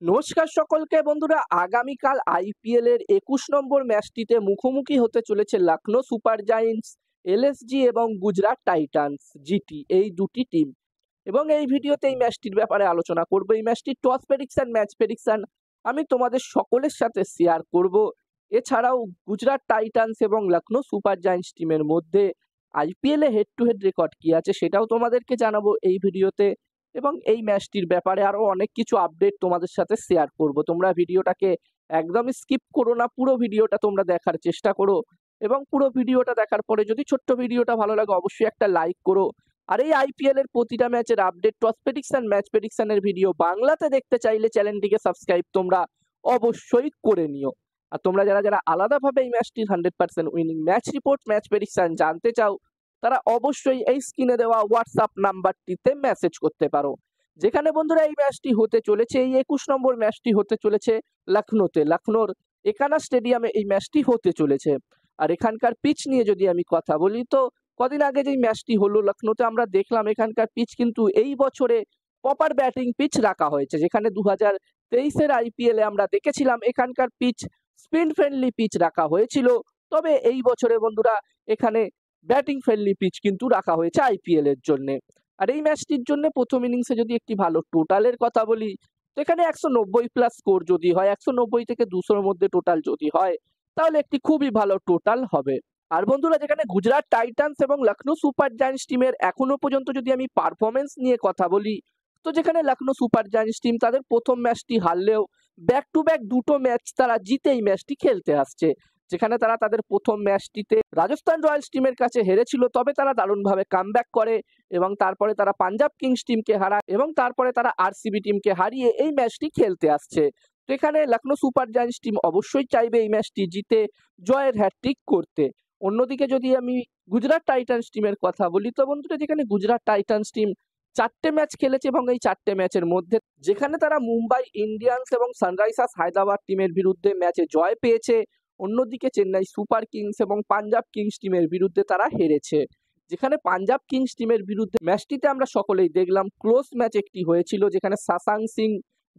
নমস্কার সকলকে বন্ধুরা, আগামীকাল আইপিএল এর ২১ নম্বর ম্যাচটিতে মুখোমুখি হতে চলেছে লখনৌ সুপার জায়েন্টস, এলএসজি এবং গুজরাট টাইটান্স জিটি, এই দুটি টিম। এবং এই ভিডিওতে এই ম্যাচটির ব্যাপারে আলোচনা করব। এই ম্যাচটির টস প্রেডিকশন, ম্যাচ প্রেডিকশন আমি তোমাদের সকলের সাথে শেয়ার করব। এছাড়াও গুজরাট টাইটান্স এবং লখনৌ সুপার জায়েন্টস টিমের মধ্যে IPL A head to head record কি আছে সেটাও তোমাদেরকে জানাবো এই ভিডিওতে। এবং এই ম্যাচটির ব্যাপারে আরো অনেক কিছু আপডেট তোমাদের সাথে শেয়ার করব। তোমরা ভিডিওটাকে একদমই স্কিপ করো না, পুরো ভিডিওটা তোমরা দেখার চেষ্টা করো। এবং পুরো ভিডিওটা দেখার পরে যদি ছোট্ট ভিডিওটা ভালো লাগে অবশ্যই একটা লাইক করো। আর এই আইপিএল এর প্রতিটা ম্যাচের আপডেট, টস প্রেডিকশন, ম্যাচ প্রেডিকশনের ভিডিও বাংলাতে দেখতে চাইলে চ্যানেলটিকে সাবস্ক্রাইব তোমরা অবশ্যই করে নিও। আর তোমরা যারা যারা আলাদাভাবে এই ম্যাচটির 100% winning match report, match prediction জানতে চাও তারা অবশ্যই এই স্ক্রিনে দেওয়া হোয়াটসঅ্যাপ নাম্বারটিতে মেসেজ করতে পারো। যেখানে বন্ধুরা এই ম্যাচটি হতে চলেছে, এই ২১ নম্বর ম্যাচটি হতে চলেছে লখনৌতে, লখনৌর একানা স্টেডিয়ামে এই ম্যাচটি হতে চলেছে। আর এখানকার পিচ নিয়ে যদি আমি কথা বলি তো কদিন আগে যেই ম্যাচটি হলো লখনৌতে আমরা দেখলাম এখানকার পিচ কিন্তু এই বছরে প্রপার ব্যাটিং পিচ রাখা হয়েছে। যেখানে 2023-এর আইপিএল এ আমরা দেখেছিলাম এখানকার পিচ স্পিন ফ্রেন্ডলি পিচ রাখা হয়েছিল, তবে এই বছরে বন্ধুরা এখানে ব্যাটিং ফ্রেন্ডলি পিচ কিন্তু রাখা হয়েছে আইপিএল এর জন্য। আর এই ম্যাচটির জন্য প্রথম ইনিংসে যদি একটি ভালো টোটালের কথা বলি তো এখানে 190 প্লাস স্কোর যদি হয়, 190 থেকে 200-র মধ্যে টোটাল যদি হয় তাহলে একটি খুবই ভালো টোটাল হবে। আর বন্ধুরা যেখানে গুজরাট টাইটান্স এবং লখনৌ সুপার জায়ান্টস টিমের এখনো পর্যন্ত যদি আমি পারফরমেন্স নিয়ে কথা বলি তো যেখানে লখনৌ সুপার জায়ান্টস টিম তাদের প্রথম ম্যাচটি হারলেও ব্যাক টু ব্যাক দুটো ম্যাচ তারা জিতে এই ম্যাচটি খেলতে আসছে। যেখানে তারা তাদের প্রথম ম্যাচটিতে রাজস্থান রয়্যালস টিমের কাছে হেরেছিল, তবে তারা দারুণভাবে কামব্যাক করে এবং তারপরে তারা পাঞ্জাব কিংস টিমকে হারায় এবং তারপরে তারা আরসিবি টিমকে হারিয়ে এই ম্যাচটি খেলতে আসছে। তো এখানে লখনৌ সুপার জায়ান্টস টিম অবশ্যই চাইবে এই ম্যাচটি জিতে জয়ের হ্যাটট্রিক করতে। অন্যদিকে যদি আমি গুজরাট টাইটান্স টিমের কথা বলি তো বন্ধুরা যেখানে গুজরাট টাইটান্স টিম 4টে ম্যাচ খেলেছে এবং এই 4টে ম্যাচের মধ্যে যেখানে তারা মুম্বাই ইন্ডিয়ান্স এবং সানরাইজার্স হায়দ্রাবাদ টিমের বিরুদ্ধে ম্যাচে জয় পেয়েছে, অন্যদিকে চেন্নাই সুপার কিংস এবং পাঞ্জাব কিংস টিমের বিরুদ্ধে তারা হেরেছে। যেখানে পাঞ্জাব কিংস টিমের বিরুদ্ধে ম্যাচটিতে আমরা সকলেই দেখলাম ক্লোজ ম্যাচ একটি হয়েছিল, যেখানে শাসাং সিং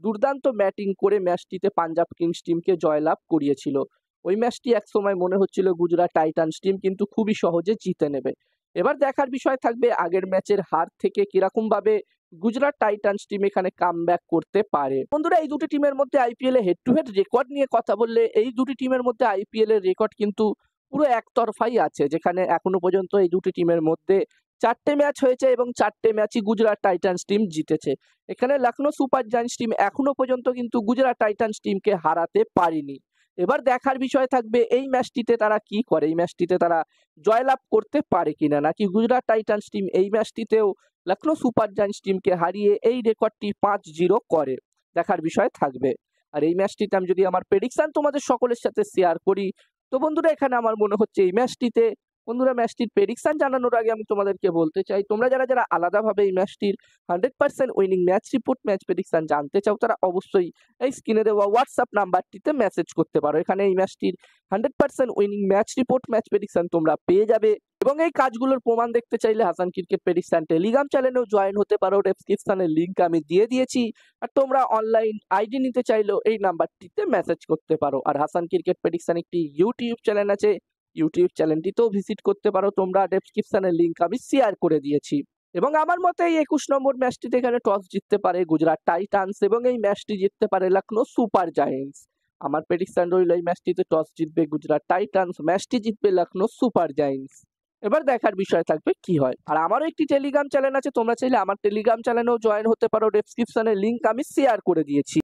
দুর্দান্ত ব্যাটিং করে ম্যাচটিতে পাঞ্জাব কিংস টিমকে জয়লাভ করিয়েছিল। ওই ম্যাচটি একসময় মনে হচ্ছিল গুজরাট টাইটান্স টিম কিন্তু খুবই সহজে জিতে নেবে। এবার দেখার বিষয় থাকবে আগের ম্যাচের হার থেকে কিরকম ভাবে গুজরাট টাইটান্স টিম এখানে কামব্যাক করতে পারে। বন্ধুরা এই দুটি টিমের মধ্যে IPL A head to head record নিয়ে কথা বললে এই দুটি টিমের মধ্যে আইপিএল এর রেকর্ড কিন্তু পুরো একতরফাই আছে। যেখানে এখনো পর্যন্ত এই দুটি টিমের মধ্যে 4টে ম্যাচ হয়েছে এবং 4টে ম্যাচই গুজরাট টাইটান্স টিম জিতেছে। এখানে লখনৌ সুপার জায়ান্টস টিম এখনো পর্যন্ত কিন্তু গুজরাট টাইটান্স টিমকে হারাতে পারেনি। এবার দেখার বিষয় থাকবে এই ম্যাচটিতে তারা কি করে, এই ম্যাচটিতে তারা জয়লাভ করতে পারে কিনা, নাকি গুজরাট টাইটান্স টিম এই ম্যাচটিতেও লখনৌ সুপার জায়ান্টস টিমকে হারিয়ে এই রেকর্ডটি 5-0 করে, দেখার বিষয় থাকবে। আর এই ম্যাচটিতে আমি যদি আমার প্রেডিকশন তোমাদের সকলের সাথে শেয়ার করি তো বন্ধুরা এখানে আমার মনে হচ্ছে এই ম্যাচটিতে বন্ধুরা ম্যাচটির প্রেডিকশন জানানোর আগে আমি তোমাদেরকে বলতে চাই তোমরা যারা যারা আলাদাভাবে এই ম্যাচটির 100% winning match report, match prediction জানতে চাও তারা অবশ্যই এই স্ক্রিনে দেওয়া হোয়াটসঅ্যাপ নাম্বারটিতে মেসেজ করতে পারো। এখানে এই ম্যাচটির 100% winning match report, match prediction তোমরা পেয়ে যাবে। এবং এই কাজগুলোর প্রমাণ দেখতে চাইলে হাসান ক্রিকেট প্রেডিকশন টেলিগ্রাম চ্যানেলেও জয়েন হতে পারো, ডেসক্রিপশনের লিংক আমি দিয়ে দিয়েছি। আর তোমরা অনলাইন আইডি নিতে চাইলেও এই নাম্বারটিতে মেসেজ করতে পারো। আর হাসান ক্রিকেট প্রেডিকশন একটি ইউটিউব চ্যানেল আছে, ইউটিউব চ্যানেলটিতেও ভিজিট করতে পারো তোমরা, ডেসক্রিপশনের লিংক আমি শেয়ার করে দিয়েছি। এবং আমার মতে এই 21 নম্বর ম্যাচটিতে এখানে টস জিততে পারে গুজরাট টাইটান্স এবং এই ম্যাচটি জিততে পারে লখনৌ সুপার জায়ান্টস। আমার প্রেডিকশন রইল এই ম্যাচটিতে টস জিতবে গুজরাট টাইটান্স, ম্যাচটি জিতবে লখনৌ সুপার জায়ান্টস। এবার দেখার বিষয় থাকবে কি হয়। আর আমারও একটি টেলিগ্রাম চ্যানেল আছে, তোমরা চাইলে আমার টেলিগ্রাম চ্যানেলেও জয়েন হতে পারো, ডেসক্রিপশনের লিংক আমি শেয়ার করে দিয়েছি।